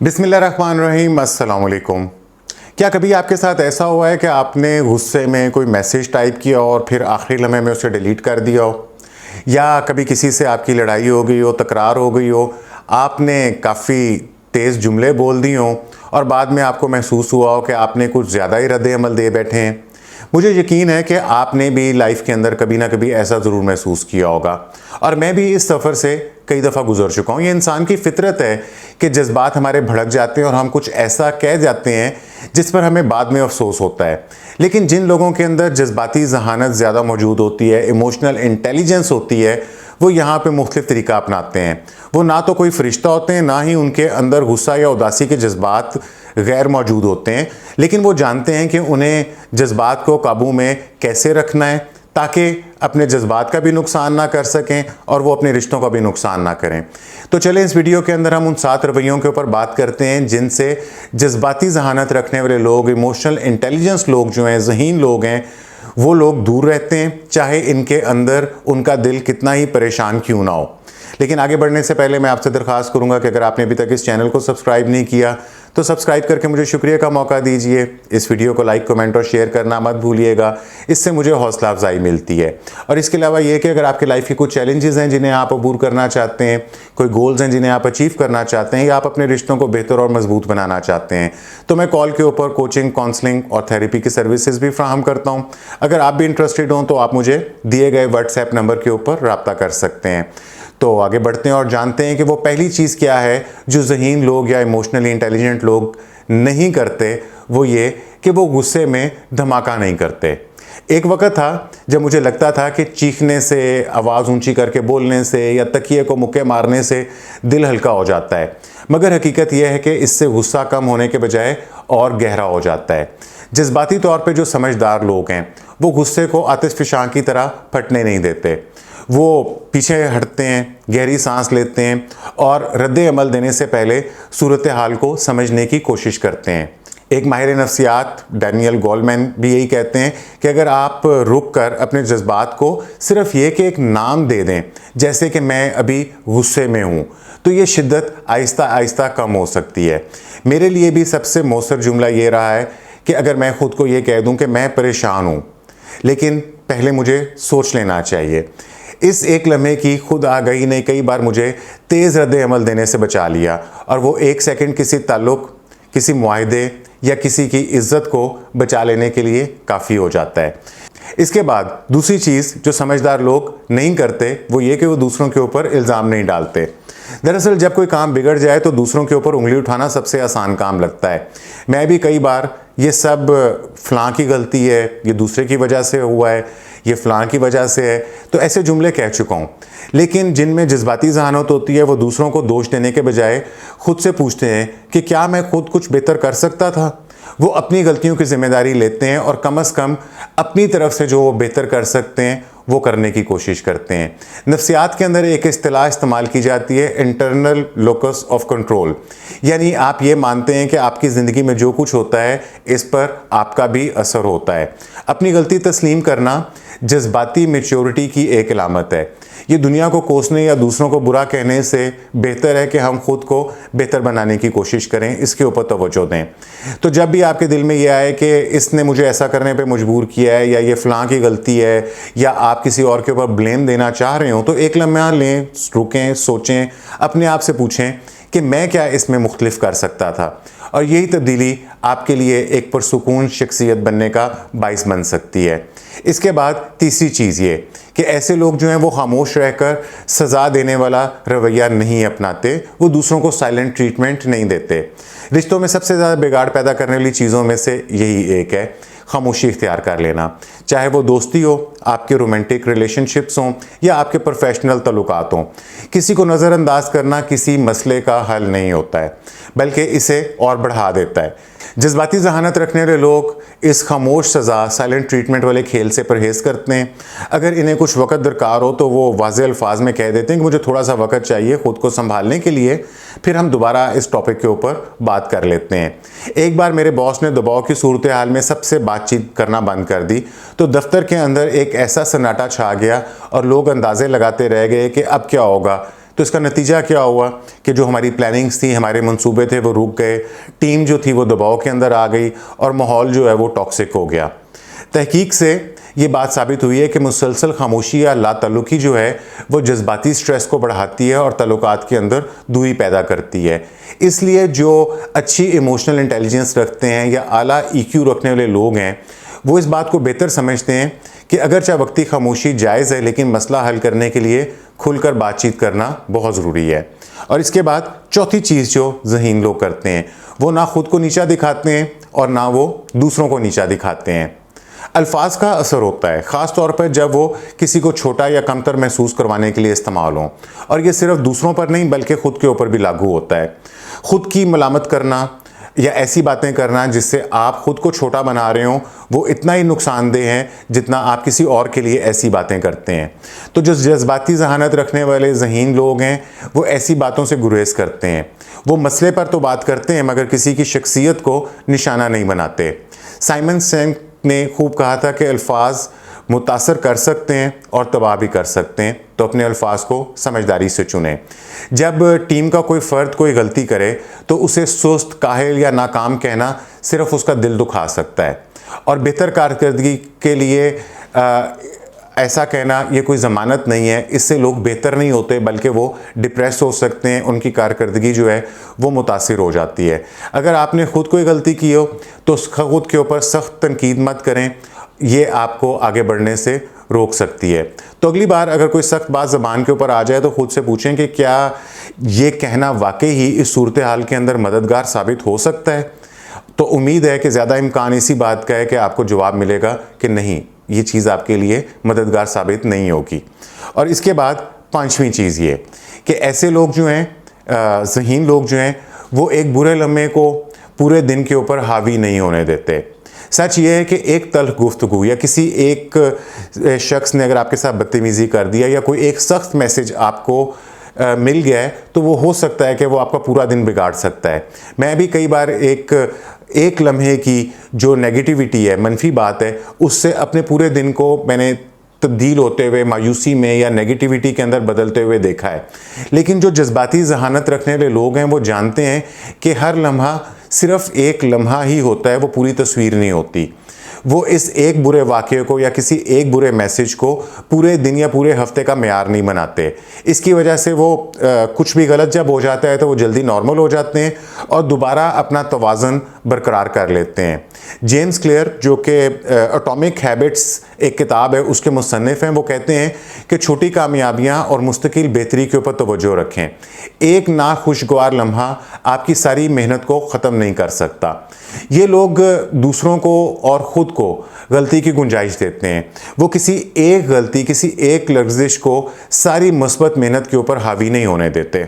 बिस्मिल्लाहिर्रहमानिर्रहीम, अस्सलाम वालेकुम। क्या कभी आपके साथ ऐसा हुआ है कि आपने गुस्से में कोई मैसेज टाइप किया और फिर आखिरी लम्हे में उसे डिलीट कर दिया हो, या कभी किसी से आपकी लड़ाई हो गई हो, तकरार हो गई हो, आपने काफ़ी तेज़ जुमले बोल दिए हों और बाद में आपको महसूस हुआ हो कि आपने कुछ ज़्यादा ही रद्द अमल दे बैठे हैं। मुझे यकीन है कि आपने भी लाइफ के अंदर कभी ना कभी ऐसा ज़रूर महसूस किया होगा और मैं भी इस सफ़र से कई दफ़ा गुजर चुका हूँ। ये इंसान की फितरत है कि जज्बात हमारे भड़क जाते हैं और हम कुछ ऐसा कह जाते हैं जिस पर हमें बाद में अफसोस होता है। लेकिन जिन लोगों के अंदर जज्बाती जहानत ज़्यादा मौजूद होती है, इमोशनल इंटेलिजेंस होती है, वो यहाँ पे मुख्तलिफ तरीका अपनाते हैं। वो ना तो कोई फरिश्ता होते हैं, ना ही उनके अंदर गुस्सा या उदासी के जज्बात गैर मौजूद होते हैं, लेकिन वो जानते हैं कि उन्हें जज्बात को काबू में कैसे रखना है ताकि अपने जज्बात का भी नुकसान ना कर सकें और वो अपने रिश्तों का भी नुकसान ना करें। तो चलें, इस वीडियो के अंदर हम उन 7 रवैयों के ऊपर बात करते हैं जिनसे जज्बाती जहानत रखने वाले लोग, इमोशनल इंटेलिजेंस लोग जो हैं, ज़हीन लोग हैं, वो लोग दूर रहते हैं, चाहे इनके अंदर उनका दिल कितना ही परेशान क्यों ना हो। लेकिन आगे बढ़ने से पहले मैं आपसे दरख्वास्त करूंगा कि अगर आपने अभी तक इस चैनल को सब्सक्राइब नहीं किया तो सब्सक्राइब करके मुझे शुक्रिया का मौका दीजिए। इस वीडियो को लाइक, कमेंट और शेयर करना मत भूलिएगा, इससे मुझे हौसला अफजाई मिलती है। और इसके अलावा ये कि अगर आपकी लाइफ की कुछ चैलेंजेस हैं जिन्हें आप अबूर करना चाहते हैं, कोई गोल्स हैं जिन्हें आप अचीव करना चाहते हैं, या आप अपने रिश्तों को बेहतर और मजबूत बनाना चाहते हैं, तो मैं कॉल के ऊपर कोचिंग, काउंसलिंग और थेरेपी की सर्विसेज भी फ्राहम करता हूँ। अगर आप भी इंटरेस्टेड हों तो आप मुझे दिए गए व्हाट्सएप नंबर के ऊपर रब्ता कर सकते हैं। तो आगे बढ़ते हैं और जानते हैं कि वो पहली चीज़ क्या है जो ज़हीन लोग या इमोशनली इंटेलिजेंट लोग नहीं करते। वो ये कि वो गुस्से में धमाका नहीं करते। एक वक्त था जब मुझे लगता था कि चीखने से, आवाज़ ऊंची करके बोलने से या तकिए को मुक्के मारने से दिल हल्का हो जाता है, मगर हकीकत यह है कि इससे गुस्सा कम होने के बजाय और गहरा हो जाता है। जज्बाती तौर पे जो समझदार लोग हैं वो गुस्से को आतिशफ़शां की तरह फटने नहीं देते। वो पीछे हटते हैं, गहरी सांस लेते हैं और रद्द अमल देने से पहले सूरत हाल को समझने की कोशिश करते हैं। एक माहिर नफ्सियात डैनियल गोलमैन भी यही कहते हैं कि अगर आप रुक कर अपने जज्बात को सिर्फ ये कि एक नाम दे दें, जैसे कि मैं अभी गुस्से में हूँ, तो ये शिद्दत आहिस्ता आहिस्ता कम हो सकती है। मेरे लिए भी सबसे मौसर जुमला ये रहा है कि अगर मैं ख़ुद को ये कह दूँ कि मैं परेशान हूँ, लेकिन पहले मुझे सोच लेना चाहिए। इस एक लम्हे की खुद आगाही ने कई बार मुझे तेज़ रद्द अमल देने से बचा लिया, और वो एक सेकंड किसी ताल्लुक़, किसी मुआहदे या किसी की इज्जत को बचा लेने के लिए काफ़ी हो जाता है। इसके बाद दूसरी चीज़ जो समझदार लोग नहीं करते वो ये कि वो दूसरों के ऊपर इल्ज़ाम नहीं डालते। दरअसल जब कोई काम बिगड़ जाए तो दूसरों के ऊपर उंगली उठाना सबसे आसान काम लगता है। मैं भी कई बार ये सब फ़लाँ की गलती है, ये दूसरे की वजह से हुआ है, ये फ़लाँ की वजह से है, तो ऐसे जुमले कह चुका हूँ। लेकिन जिनमें जज्बाती जहानत होती है वो दूसरों को दोष देने के बजाय खुद से पूछते हैं कि क्या मैं खुद कुछ बेहतर कर सकता था। वो अपनी गलतियों की जिम्मेदारी लेते हैं और कम से कम अपनी तरफ से जो वो बेहतर कर सकते हैं वो करने की कोशिश करते हैं। नफ्सियात के अंदर एक इस्तिलाह इस्तेमाल की जाती है, इंटरनल लोकस ऑफ कंट्रोल, यानी आप ये मानते हैं कि आपकी ज़िंदगी में जो कुछ होता है इस पर आपका भी असर होता है। अपनी गलती तस्लीम करना जज्बाती मैच्योरिटी की एक अलामत है। ये दुनिया को कोसने या दूसरों को बुरा कहने से बेहतर है कि हम खुद को बेहतर बनाने की कोशिश करें, इसके ऊपर तवज्जो दें। तो जब भी आपके दिल में ये आए कि इसने मुझे ऐसा करने पे मजबूर किया है, या ये फ़लाँ की गलती है, या आप किसी और के ऊपर ब्लेम देना चाह रहे हो, तो एक लम्हा लें, रुकें, सोचें, अपने आप से पूछें कि मैं क्या इसमें मुख्तलिफ कर सकता था। और यही तब्दीली आपके लिए एक पुरसुकून शख्सियत बनने का बाइस बन सकती है। इसके बाद तीसरी चीज़ ये कि ऐसे लोग जो हैं वो खामोश रहकर सज़ा देने वाला रवैया नहीं अपनाते, वो दूसरों को साइलेंट ट्रीटमेंट नहीं देते। रिश्तों में सबसे ज़्यादा बिगाड़ पैदा करने वाली चीज़ों में से यही एक है, खामोशी इख्तियार कर लेना। चाहे वो दोस्ती हो, आपके रोमांटिक रिलेशनशिप्स हों, या आपके प्रोफेशनल तल्लुकात हों, किसी को नज़रअंदाज करना किसी मसले का हल नहीं होता है, बल्कि इसे और बढ़ा देता है। जज्बाती जहानत रखने वाले लोग इस खामोश सज़ा, साइलेंट ट्रीटमेंट वाले खेल से परहेज़ करते हैं। अगर इन्हें कुछ वक्त दरकार हो तो वो वाज़ेह अल्फाज में कह देते हैं कि मुझे थोड़ा सा वक्त चाहिए ख़ुद को संभालने के लिए, फिर हम दोबारा इस टॉपिक के ऊपर बात कर लेते हैं। एक बार मेरे बॉस ने दबाव की सूरत हाल में सबसे बातचीत करना बंद कर दी तो दफ्तर के अंदर एक ऐसा सन्नाटा छा गया और लोग अंदाज़े लगाते रह गए कि अब क्या होगा। तो इसका नतीजा क्या हुआ कि जो हमारी प्लानिंग्स थी, हमारे मंसूबे थे, वो रुक गए, टीम जो थी वो दबाव के अंदर आ गई और माहौल जो है वो टॉक्सिक हो गया। तहकीक से ये बात साबित हुई है कि मुसलसल खामोशी या लाताल्लुकी जो है वो जज्बाती स्ट्रेस को बढ़ाती है और ताल्लुकात के अंदर दूरी पैदा करती है। इसलिए जो अच्छी इमोशनल इंटेलिजेंस रखते हैं या आला ईक्यू रखने वाले लोग हैं, वो इस बात को बेहतर समझते हैं कि अगरचे वक्ती खामोशी जायज़ है, लेकिन मसला हल करने के लिए खुलकर बातचीत करना बहुत ज़रूरी है। और इसके बाद चौथी चीज़ जो ज़हीन लोग करते हैं, वो ना खुद को नीचा दिखाते हैं और ना वो दूसरों को नीचा दिखाते हैं। अल्फाज का असर होता है, ख़ास तौर पर जब वो किसी को छोटा या कमतर महसूस करवाने के लिए इस्तेमाल हों, और ये सिर्फ दूसरों पर नहीं बल्कि ख़ुद के ऊपर भी लागू होता है। ख़ुद की मलामत करना या ऐसी बातें करना जिससे आप ख़ुद को छोटा बना रहे हो, वो इतना ही नुकसानदेह है जितना आप किसी और के लिए ऐसी बातें करते हैं। तो जो जज्बाती ज़हानत रखने वाले ज़हीन लोग हैं, वो ऐसी बातों से गुरेज करते हैं। वो मसले पर तो बात करते हैं मगर किसी की शख्सियत को निशाना नहीं बनाते। साइमन सिनेक ने खूब कहा था कि अल्फाज मुतासर कर सकते हैं और तबाह भी कर सकते हैं, तो अपने अल्फाज को समझदारी से चुनें। जब टीम का कोई फ़र्द कोई गलती करे तो उसे सुस्त, काहिल या नाकाम कहना सिर्फ उसका दिल दुखा सकता है, और बेहतर कारकर्दगी के लिए ऐसा कहना ये कोई ज़मानत नहीं है। इससे लोग बेहतर नहीं होते बल्कि वो डिप्रेस हो सकते हैं, उनकी कारकर्दगी जो है वो मुतासिर हो जाती है। अगर आपने ख़ुद कोई गलती की हो तो ख़ुद के ऊपर सख्त तनकीद मत करें, ये आपको आगे बढ़ने से रोक सकती है। तो अगली बार अगर कोई सख्त बात ज़बान के ऊपर आ जाए तो ख़ुद से पूछें कि क्या ये कहना वाकई ही इस सूरत हाल के अंदर मददगार साबित हो सकता है। तो उम्मीद है कि ज़्यादा इम्कान इसी बात का है कि आपको जवाब मिलेगा कि नहीं, ये चीज़ आपके लिए मददगार साबित नहीं होगी। और इसके बाद पांचवी चीज़ ये कि ऐसे लोग जो हैं, ज़हीन लोग जो हैं, वो एक बुरे लम्हे को पूरे दिन के ऊपर हावी नहीं होने देते। सच ये है कि एक तल्ख गुफ्तगू या किसी एक शख्स ने अगर आपके साथ बदतमीज़ी कर दिया या कोई एक सख्त मैसेज आपको मिल गया है, तो वो हो सकता है कि वो आपका पूरा दिन बिगाड़ सकता है। मैं भी कई बार एक लम्हे की जो नेगेटिविटी है, मनफी बात है, उससे अपने पूरे दिन को मैंने तब्दील होते हुए मायूसी में या नेगेटिविटी के अंदर बदलते हुए देखा है। लेकिन जो जज्बाती ज़हानत रखने वाले लोग हैं, वो जानते हैं कि हर लम्हा सिर्फ एक लम्हा ही होता है, वो पूरी तस्वीर नहीं होती। वो इस एक बुरे वाक़े को या किसी एक बुरे मैसेज को पूरे दिन या पूरे हफ्ते का मेयार नहीं बनाते। इसकी वजह से वो कुछ भी गलत जब हो जाता है तो वो जल्दी नॉर्मल हो जाते हैं और दोबारा अपना तवाज़ुन बरकरार कर लेते हैं। जेम्स क्लियर, जो कि एटॉमिक हैबिट्स एक किताब है, उसके मुसन्निफ़ हैं, वो कहते हैं कि छोटी कामयाबियाँ और मुस्तकिल बेहतरी के ऊपर तवज्जो रखें। एक नाखुशगवार लम्हा आपकी सारी मेहनत को ख़त्म नहीं कर सकता। ये लोग दूसरों को और ख़ुद को गलती की गुंजाइश देते हैं। वो किसी एक गलती, किसी एक लफ्ज़िश को सारी मुस्बत मेहनत के ऊपर हावी नहीं होने देते।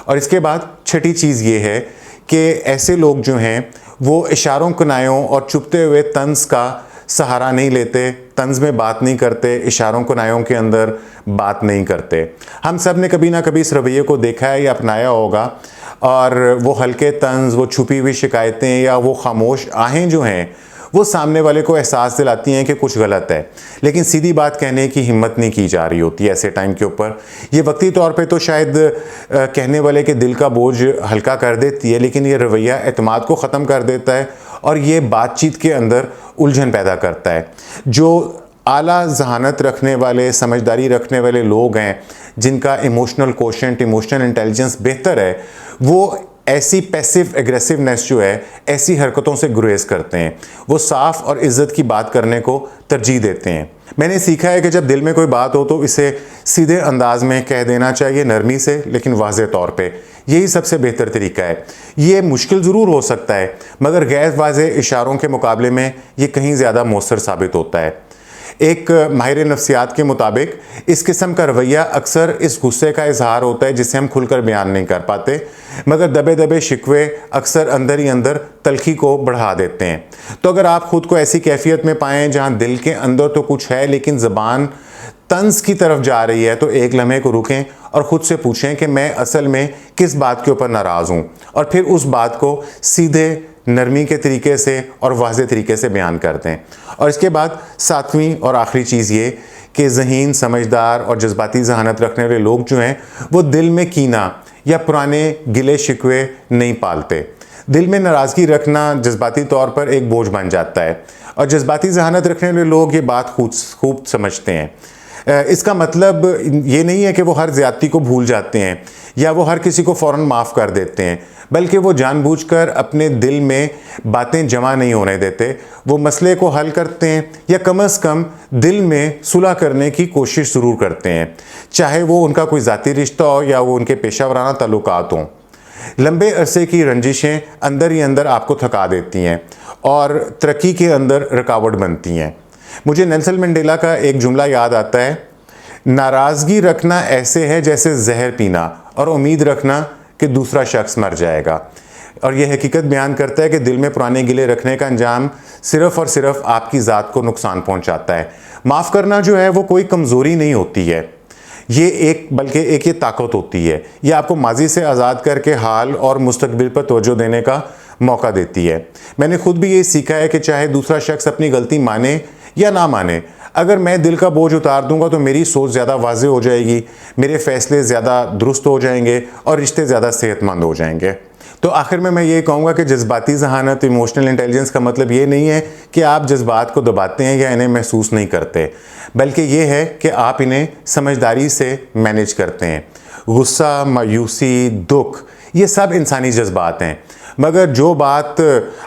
और इसके बाद छठी चीज़ ये है कि ऐसे लोग जो हैं वो इशारों, कनायों और चुपते हुए तंज़ का सहारा नहीं लेते, तंज़ में बात नहीं करते, इशारों कनायों के अंदर बात नहीं करते। हम सब ने कभी ना कभी इस रवैये को देखा है या अपनाया होगा, और वो हल्के तंज़, वो छुपी हुई शिकायतें या वो खामोश आहें जो हैं, वो सामने वाले को एहसास दिलाती हैं कि कुछ गलत है, लेकिन सीधी बात कहने की हिम्मत नहीं की जा रही होती ऐसे टाइम के ऊपर। ये वक्ती तौर पे तो शायद कहने वाले के दिल का बोझ हल्का कर देती है, लेकिन ये रवैया एतमाद को ख़त्म कर देता है और ये बातचीत के अंदर उलझन पैदा करता है। जो आला ज़हानत रखने वाले, समझदारी रखने वाले लोग हैं, जिनका इमोशनल कोशेंट, इमोशनल इंटेलिजेंस बेहतर है, वो ऐसी पैसिव एग्रेसिवनेस जो है, ऐसी हरकतों से गुरेज करते हैं। वो साफ़ और इज़्ज़त की बात करने को तरजीह देते हैं। मैंने सीखा है कि जब दिल में कोई बात हो तो इसे सीधे अंदाज में कह देना चाहिए, नरमी से लेकिन वाज़ेह तौर पे। यही सबसे बेहतर तरीका है। ये मुश्किल ज़रूर हो सकता है, मगर गैर वाज़ेह इशारों के मुकाबले में ये कहीं ज़्यादा मौसर साबित होता है। एक माहिर नफ्सियात के मुताबिक इस किस्म का रवैया अक्सर इस गुस्से का इजहार होता है जिसे हम खुलकर बयान नहीं कर पाते, मगर दबे दबे शिकवे अक्सर अंदर ही अंदर तलखी को बढ़ा देते हैं। तो अगर आप ख़ुद को ऐसी कैफियत में पाएँ जहाँ दिल के अंदर तो कुछ है लेकिन ज़बान तंज की तरफ जा रही है तो एक लम्हे को रुकें और ख़ुद से पूछें कि मैं असल में किस बात के ऊपर नाराज़ हूँ, और फिर उस बात को सीधे नरमी के तरीके से और वाज़े तरीके से बयान करते हैं। और इसके बाद सातवीं और आखिरी चीज़ ये कि ज़हीन, समझदार और जज्बाती ज़हानत रखने वाले लोग जो हैं वो दिल में कीना या पुराने गिले शिकवे नहीं पालते। दिल में नाराज़गी रखना जज्बाती तौर पर एक बोझ बन जाता है, और जज्बाती ज़हानत रखने वाले लोग ये बात खूब समझते हैं। इसका मतलब ये नहीं है कि वो हर ज़्यादती को भूल जाते हैं या वो हर किसी को फ़ौरन माफ़ कर देते हैं, बल्कि वो जानबूझकर अपने दिल में बातें जमा नहीं होने देते। वो मसले को हल करते हैं या कम से कम दिल में सुलह करने की कोशिश ज़रूर करते हैं, चाहे वो उनका कोई ज़ाती रिश्ता हो या वो उनके पेशा वराना ताल्लुकात हों। लंबे अरसे की रंजिशें अंदर ही अंदर आपको थका देती हैं और तरक्की के अंदर रुकावट बनती हैं। मुझे नेल्सन मंडेला का एक जुमला याद आता है, नाराज़गी रखना ऐसे है जैसे जहर पीना और उम्मीद रखना कि दूसरा शख्स मर जाएगा। और यह हकीकत बयान करता है कि दिल में पुराने गिले रखने का अंजाम सिर्फ़ और सिर्फ आपकी ज़ात को नुकसान पहुंचाता है। माफ़ करना जो है वो कोई कमज़ोरी नहीं होती है, बल्कि एक ये ताकत होती है। ये आपको माजी से आज़ाद करके हाल और मुस्तकबिल पर तवज्जो देने का मौका देती है। मैंने खुद भी ये सीखा है कि चाहे दूसरा शख्स अपनी गलती माने या ना माने, अगर मैं दिल का बोझ उतार दूंगा तो मेरी सोच ज़्यादा वाज़े हो जाएगी, मेरे फ़ैसले ज़्यादा दुरुस्त हो जाएंगे और रिश्ते ज़्यादा सेहतमंद हो जाएंगे। तो आखिर में मैं ये कहूँगा कि जज्बाती ज़हानत, इमोशनल इंटेलिजेंस का मतलब ये नहीं है कि आप जज्बात को दबाते हैं या इन्हें महसूस नहीं करते, बल्कि ये है कि आप इन्हें समझदारी से मैनेज करते हैं। गुस्सा, मायूसी, दुख, ये सब इंसानी जज्बात हैं, मगर जो बात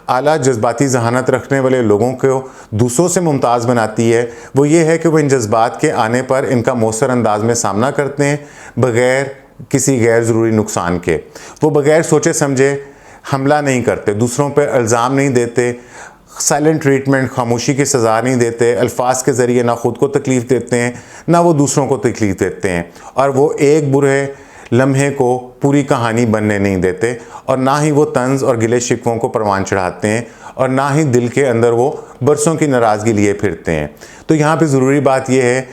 आला जज्बाती ज़हानत रखने वाले लोगों को दूसरों से मुमताज़ बनाती है वो ये है कि वो इन जज्बात के आने पर इनका मौसर अंदाज में सामना करते हैं, बग़ैर किसी गैर ज़रूरी नुकसान के। वो बग़ैर सोचे समझे हमला नहीं करते, दूसरों पर इल्ज़ाम नहीं देते, साइलेंट ट्रीटमेंट, खामोशी की सज़ा नहीं देते, अल्फाज के ज़रिए ना ख़ुद को तकलीफ़ देते हैं ना वो दूसरों को तकलीफ़ देते हैं, और वो एक बुरे लम्हे को पूरी कहानी बनने नहीं देते, और ना ही वो तंज़ और गिले शिकवों को परवान चढ़ाते हैं, और ना ही दिल के अंदर वो बरसों की नाराज़गी लिए फिरते हैं। तो यहाँ पे ज़रूरी बात यह है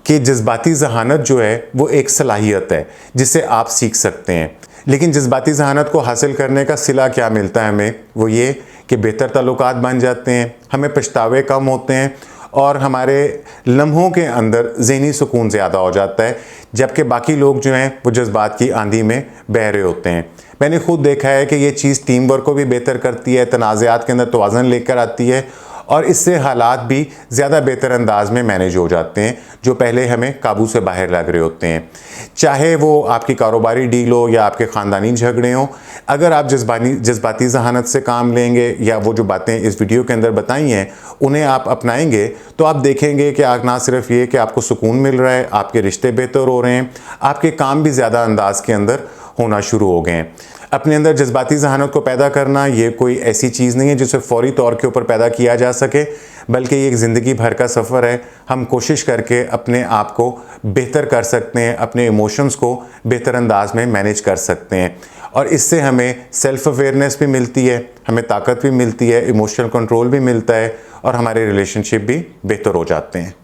कि जज्बाती ज़हानत जो है वो एक सलाहियत है जिसे आप सीख सकते हैं, लेकिन जज्बाती ज़हानत को हासिल करने का सिला क्या मिलता है हमें, वो ये कि बेहतर ताल्लुकात बन जाते हैं, हमें पछतावे कम होते हैं और हमारे लम्हों के अंदर ज़हनी सुकून ज़्यादा हो जाता है, जबकि बाकी लोग जो हैं वो जज्बात की आंधी में बह रहे होते हैं। मैंने खुद देखा है कि ये चीज़ टीम वर्क को भी बेहतर करती है, तनाज़ात के अंदर तवाज़ुन लेकर आती है, और इससे हालात भी ज़्यादा बेहतर अंदाज में मैनेज हो जाते हैं जो पहले हमें काबू से बाहर लग रहे होते हैं। चाहे वो आपकी कारोबारी डील हो या आपके ख़ानदानी झगड़े हों, अगर आप जज्बाती ज़हानत से काम लेंगे या वो जो बातें इस वीडियो के अंदर बताई हैं उन्हें आप अपनाएंगे तो आप देखेंगे कि ना सिर्फ ये कि आपको सुकून मिल रहा है, आपके रिश्ते बेहतर हो रहे हैं, आपके काम भी ज़्यादा अंदाज के अंदर होना शुरू हो गए हैं। अपने अंदर जज्बाती ज़हानत को पैदा करना ये कोई ऐसी चीज़ नहीं है जिसे फ़ौरी तौर के ऊपर पैदा किया जा सके, बल्कि ये एक ज़िंदगी भर का सफ़र है। हम कोशिश करके अपने आप को बेहतर कर सकते हैं, अपने इमोशंस को बेहतर अंदाज में मैनेज कर सकते हैं, और इससे हमें सेल्फ़ अवेयरनेस भी मिलती है, हमें ताकत भी मिलती है, इमोशनल कंट्रोल भी मिलता है, और हमारे रिलेशनशिप भी बेहतर हो जाते हैं।